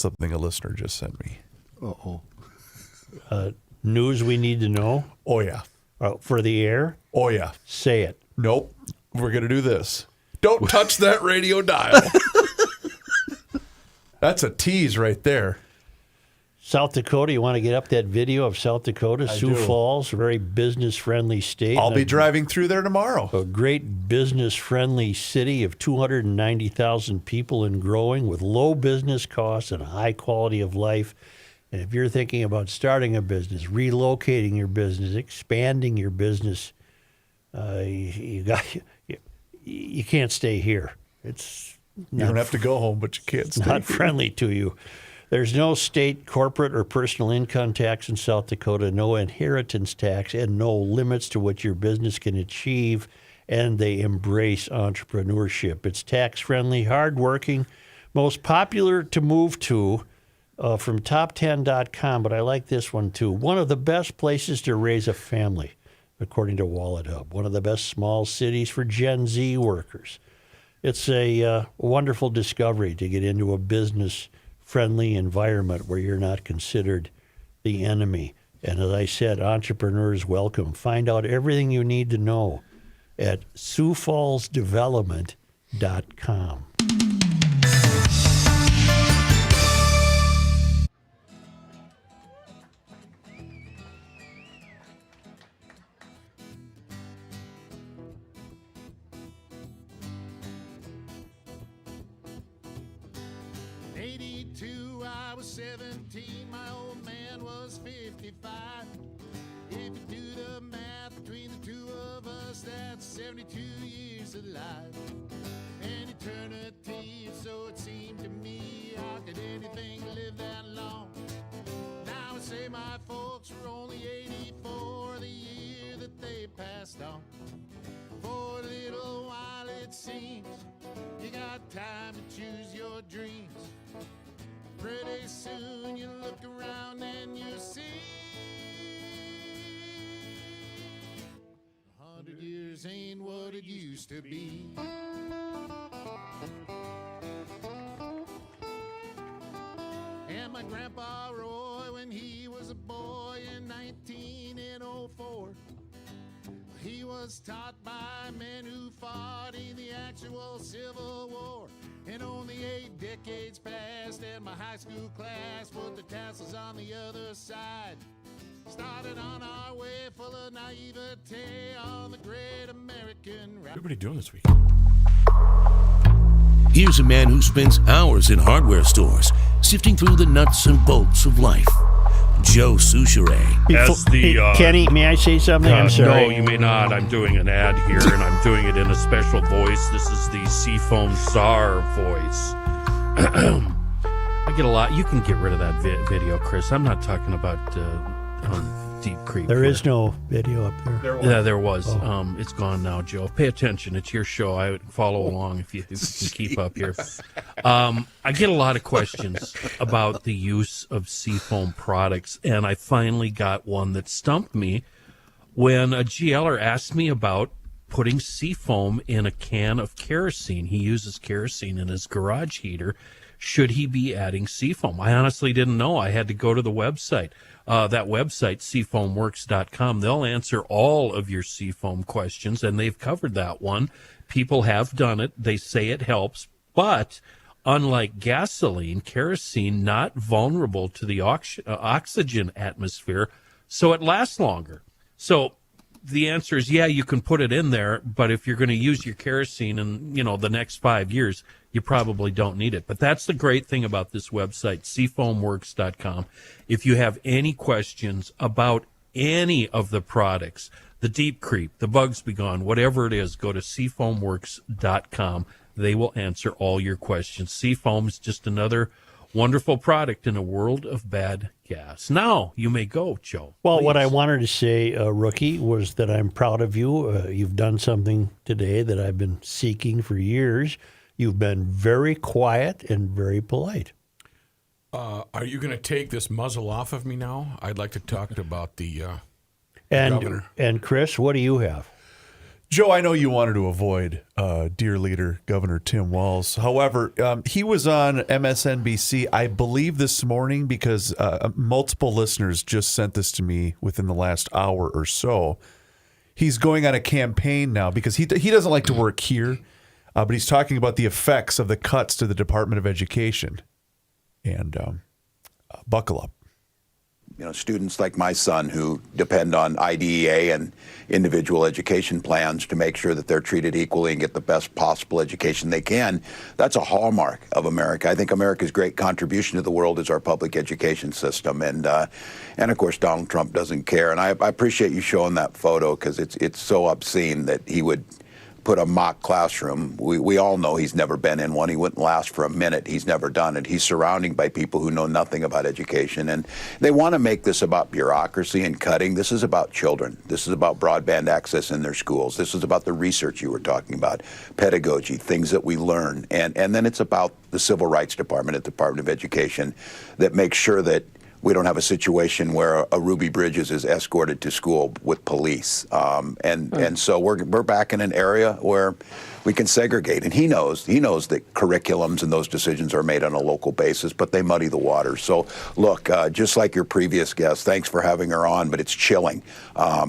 something a listener just sent me. Uh-oh. News we need to know Oh, yeah. for the air? Oh, yeah. Say it. Nope. We're going to do this. Don't touch that radio dial. That's a tease right there. South Dakota, you want to get up that video of South Dakota, Sioux do. Falls, a very business-friendly state. I'll be driving through there tomorrow. A great business-friendly city of 290,000 people and growing with low business costs and a high quality of life. And if you're thinking about starting a business, relocating your business, expanding your business, you can't stay here. It's You don't have to go home, but you can't stay not here. friendly to you. There's no state, corporate, or personal income tax in South Dakota, no inheritance tax, and no limits to what your business can achieve, and they embrace entrepreneurship. It's tax-friendly, hardworking, most popular to move to from top10.com, but I like this one too. One of the best places to raise a family, according to Wallet Hub. One of the best small cities for Gen Z workers. It's a wonderful discovery to get into a business-friendly environment where you're not considered the enemy. And as I said, entrepreneurs welcome. Find out everything you need to know at SiouxFallsDevelopment.com. I was 17, my old man was 55. If you do the math between the two of us, that's 72 years of life. An eternity, so it seemed to me. How could anything live that long? Now I say my folks were only 84 the year that they passed on. For a little while it seems you got time to choose your dreams. Pretty soon you look around and you see 100 years ain't what it used to be. And my grandpa Roy, when he was a boy in 1904, he was taught by men who fought in the actual Civil War. And only 8 decades passed, and my high school class put the tassels on the other side. Started on our way full of naivete on the great American route. What are you doing this week? Here's a man who spends hours in hardware stores, sifting through the nuts and bolts of life. Joe Souchere. As the, Kenny, may I say something? I'm sorry. No, you may not. I'm doing an ad here, and I'm doing it in a special voice. This is the Seafoam Czar voice. I get a lot. You can get rid of that video, Chris. I'm not talking about Deep Creek. There here. is no video up there. Yeah, there was. It's gone now, Joe. Pay attention. It's your show. I would follow along if you can keep up here. I get a lot of questions about the use of Seafoam products, and I finally got one that stumped me when a GLer asked me about putting Seafoam in a can of kerosene. He uses kerosene in his garage heater. Should he be adding Seafoam? I honestly didn't know. I had to go to the website. That website, seafoamworks.com, they'll answer all of your Seafoam questions, and they've covered that one. People have done it. They say it helps, but unlike gasoline, kerosene not vulnerable to the oxygen atmosphere, so it lasts longer. So the answer is, yeah, you can put it in there, but if you're going to use your kerosene in, the next 5 years, you probably don't need it. But that's the great thing about this website, seafoamworks.com. If you have any questions about any of the products, the Deep Creep, the Bugs Be Gone, whatever it is, go to seafoamworks.com. They will answer all your questions. Seafoam is just another wonderful product in a world of bad gas. Now you may go, Joe. Well, please. what I wanted to say, Rookie, was that I'm proud of you. You've done something today that I've been seeking for years. You've been very quiet and very polite. Are you going to take this muzzle off of me now? I'd like to talk about the And governor. and Chris, what do you have? Joe, I know you wanted to avoid dear leader Governor Tim Walz. However, he was on MSNBC, I believe, this morning because multiple listeners just sent this to me within the last hour or so. He's going on a campaign now because he doesn't like to work here, but he's talking about the effects of the cuts to the Department of Education. And buckle up. You know, students like my son who depend on IDEA and individual education plans to make sure that they're treated equally and get the best possible education they can. That's a hallmark of America. I think America's great contribution to the world is our public education system. And of course, Donald Trump doesn't care. And I appreciate you showing that photo because it's so obscene that he would put a mock classroom. We all know he's never been in one. He wouldn't last for a minute. He's never done it. He's surrounded by people who know nothing about education. And they want to make this about bureaucracy and cutting. This is about children. This is about broadband access in their schools. This is about the research you were talking about, pedagogy, things that we learn. And then it's about the Civil Rights Department at the Department of Education that makes sure that we don't have a situation where a Ruby Bridges is escorted to school with police. And so we're back in an area where we can segregate. And he knows that curriculums and those decisions are made on a local basis, but they muddy the water. So look, just like your previous guest, thanks for having her on, but it's chilling.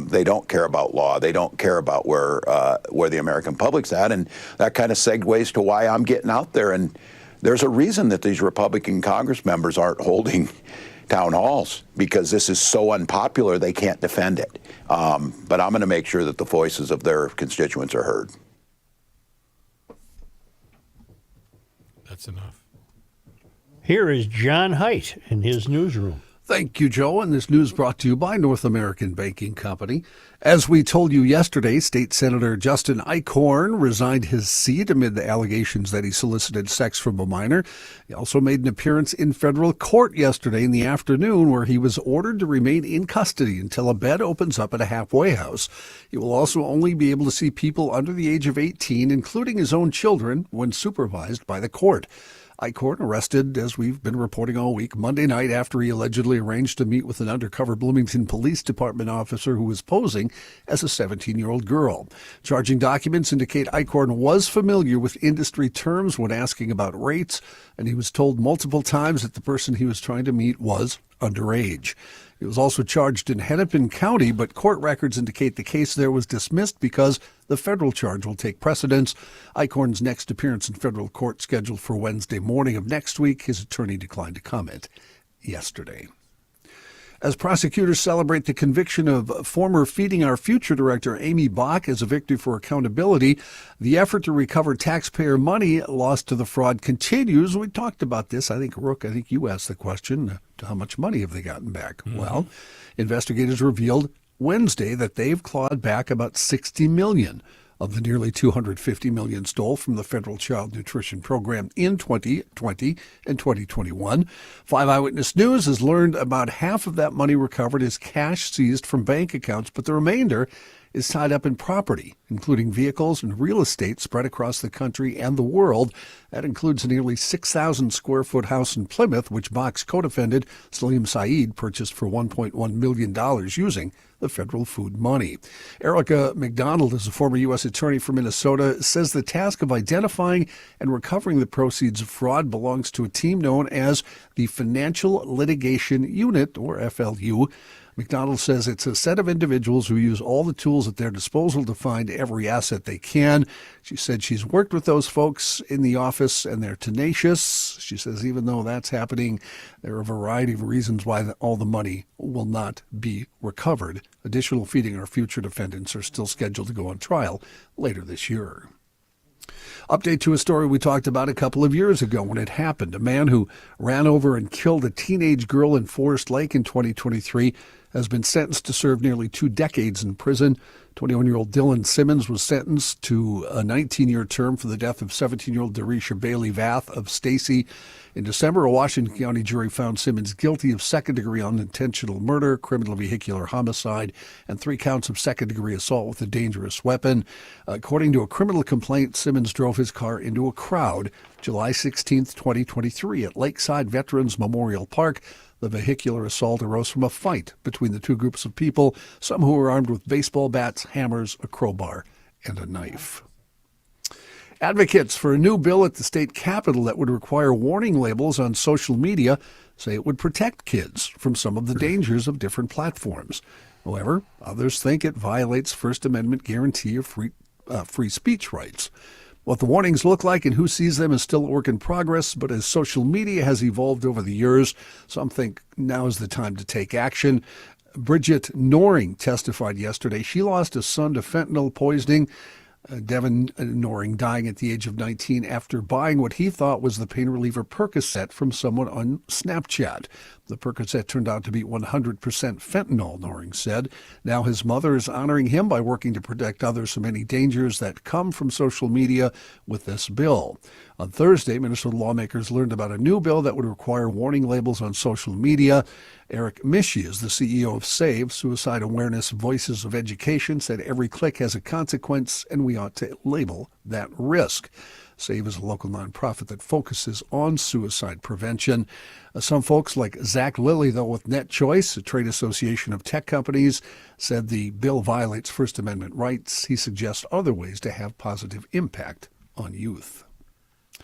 They don't care about law. They don't care about where the American public's at. And that kind of segues to why I'm getting out there. And there's a reason that these Republican Congress members aren't holding town halls, because this is so unpopular they can't defend it. But I'm going to make sure that the voices of their constituents are heard. That's enough. Here is John Haidt in his newsroom. Thank you, Joe. And this news brought to you by North American Banking Company. As we told you yesterday, State Senator Justin Eichhorn resigned his seat amid the allegations that he solicited sex from a minor. He also made an appearance in federal court yesterday in the afternoon, where he was ordered to remain in custody until a bed opens up at a halfway house. He will also only be able to see people under the age of 18, including his own children, when supervised by the court. Eichhorn arrested, as we've been reporting all week, Monday night after he allegedly arranged to meet with an undercover Bloomington Police Department officer who was posing as a 17-year-old girl. Charging documents indicate Eichhorn was familiar with industry terms when asking about rates, and he was told multiple times that the person he was trying to meet was underage. He was also charged in Hennepin County, but court records indicate the case there was dismissed because the federal charge will take precedence. Eichhorn's next appearance in federal court scheduled for Wednesday morning of next week. His attorney declined to comment yesterday. As prosecutors celebrate the conviction of former Feeding Our Future director Amy Bach as a victory for accountability, the effort to recover taxpayer money lost to the fraud continues. We talked about this. I think, Rook, you asked the question, how much money have they gotten back? Mm-hmm. Well, investigators revealed Wednesday that they've clawed back about $60 million of the nearly $250 million stole from the federal child nutrition program in 2020 and 2021. 5 Eyewitness News has learned about half of that money recovered is cash seized from bank accounts, but the remainder is tied up in property, including vehicles and real estate spread across the country and the world. That includes a nearly 6,000 square foot house in Plymouth, which Bach's co-defendant Salim Saeed purchased for $1.1 million using the federal food money. Erica McDonald is a former U.S. attorney for Minnesota, says the task of identifying and recovering the proceeds of fraud belongs to a team known as the Financial Litigation Unit, or FLU. McDonald says it's a set of individuals who use all the tools at their disposal to find every asset they can. She said she's worked with those folks in the office and they're tenacious. She says even though that's happening, there are a variety of reasons why all the money will not be recovered. Additional Feeding Our Future defendants are still scheduled to go on trial later this year. Update to a story we talked about a couple of years ago when it happened. A man who ran over and killed a teenage girl in Forest Lake in 2023 has been sentenced to serve nearly 2 decades in prison. 21-year-old Dylan Simmons was sentenced to a 19-year term for the death of 17-year-old Darisha Bailey Vath of Stacy. In December, a Washington County jury found Simmons guilty of second-degree unintentional murder, criminal vehicular homicide, and 3 counts of second-degree assault with a dangerous weapon. According to a criminal complaint, Simmons drove his car into a crowd July 16, 2023 at Lakeside Veterans Memorial Park. The vehicular assault arose from a fight between the 2 groups of people, some who were armed with baseball bats, hammers, a crowbar, and a knife. Advocates for a new bill at the state capitol that would require warning labels on social media say it would protect kids from some of the dangers of different platforms. However, others think it violates First Amendment guarantee of free speech rights. What the warnings look like and who sees them is still a work in progress, but as social media has evolved over the years, some think now is the time to take action. Bridget Noring testified yesterday. She lost a son to fentanyl poisoning. Devin Noring dying at the age of 19 after buying what he thought was the pain reliever Percocet from someone on Snapchat. The Percocet turned out to be 100% fentanyl, Noring said. Now his mother is honoring him by working to protect others from any dangers that come from social media with this bill. On Thursday, Minnesota lawmakers learned about a new bill that would require warning labels on social media. Eric Mischie is the CEO of SAVE, Suicide Awareness Voices of Education, said every click has a consequence and we ought to label that risk. SAVE is a local nonprofit that focuses on suicide prevention. Some folks like Zach Lilly, though, with NetChoice, a trade association of tech companies, said the bill violates First Amendment rights. He suggests other ways to have positive impact on youth.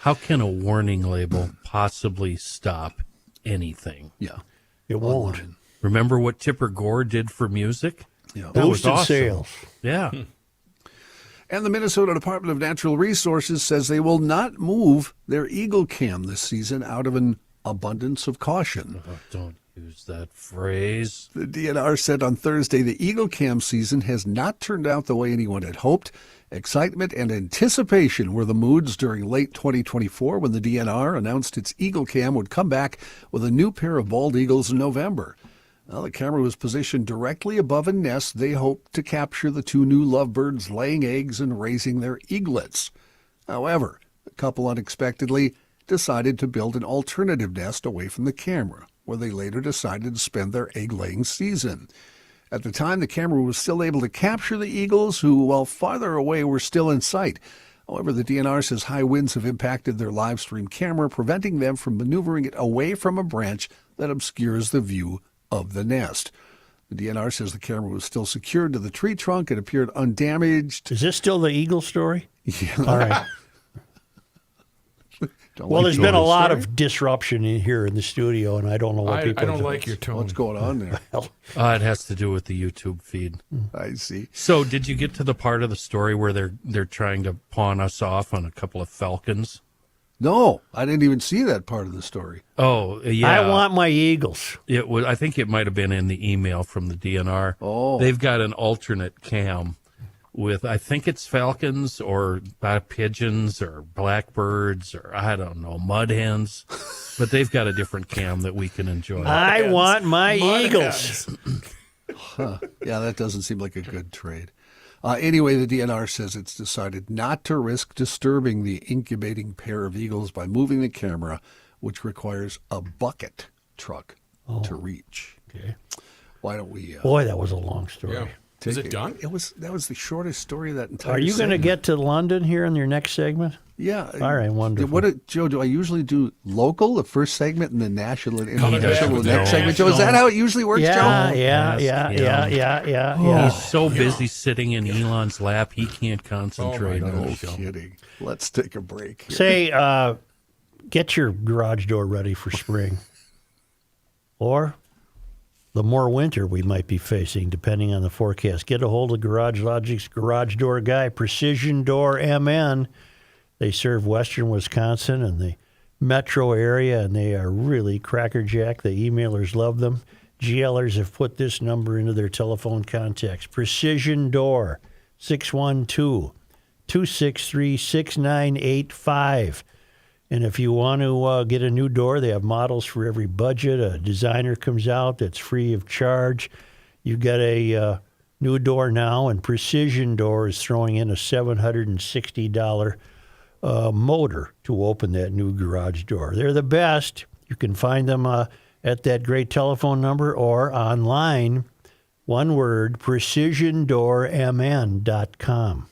How can a warning label possibly stop anything? Yeah. It won't. Online. Remember what Tipper Gore did for music? Yeah. That was Boosted awesome. sales. Yeah. And the Minnesota Department of Natural Resources says they will not move their Eagle Cam this season out of an abundance of caution. Oh, don't use that phrase. The DNR said on Thursday the Eagle Cam season has not turned out the way anyone had hoped. Excitement and anticipation were the moods during late 2024 when the DNR announced its Eagle Cam would come back with a new pair of bald eagles in November. Well, the camera was positioned directly above a nest they hoped to capture the two new lovebirds laying eggs and raising their eaglets. However, the couple unexpectedly decided to build an alternative nest away from the camera, where they later decided to spend their egg-laying season. At the time, the camera was still able to capture the eagles, who, while farther away, were still in sight. However, the DNR says high winds have impacted their live stream camera, preventing them from maneuvering it away from a branch that obscures the view of the nest. The DNR says the camera was still secured to the tree trunk and appeared undamaged. Is this still the Eagle story? Yeah. All right. Well, there's been a lot of disruption in here in the studio, and I don't know what I people don't like your tone. What's going on there? It has to do with the YouTube feed. I see. So, did you get to the part of the story where they're trying to pawn us off on a couple of falcons? No, I didn't even see that part of the story. Oh, yeah. I want my Eagles. It was. I think it might have been in the email from the DNR. Oh. They've got an alternate cam with, I think it's falcons or pigeons or blackbirds or, I don't know, mud hens. But they've got a different cam that we can enjoy. I want my Eagles. Yeah, that doesn't seem like a good trade. Anyway, the DNR says it's decided not to risk disturbing the incubating pair of eagles by moving the camera, which requires a bucket truck to reach. Okay. Why don't we... Boy, that was a long story. Yeah. Is it done? That was the shortest story of that entire Are you going to segment. get to London here in your next segment? Yeah. All right, wonderful. Joe, do I usually do local, the first segment, and then national and Coming back international with the next the segment? Joe, is that how it usually works, Yeah, Joe? yeah. He's so busy sitting in Elon's lap, he can't concentrate on No the show. kidding. Let's take a break here. Say, get your garage door ready for spring. Or the more winter we might be facing, depending on the forecast. Get a hold of Garage Logic's garage door guy, Precision Door MN. They serve western Wisconsin and the metro area, and they are really crackerjack. The emailers love them. GLers have put this number into their telephone contacts. Precision Door, 612-263-6985. And if you want to get a new door, they have models for every budget. A designer comes out that's free of charge. You've got a new door now, and Precision Door is throwing in a $760 motor to open that new garage door. They're the best. You can find them at that great telephone number or online. One word, precisiondoormn.com.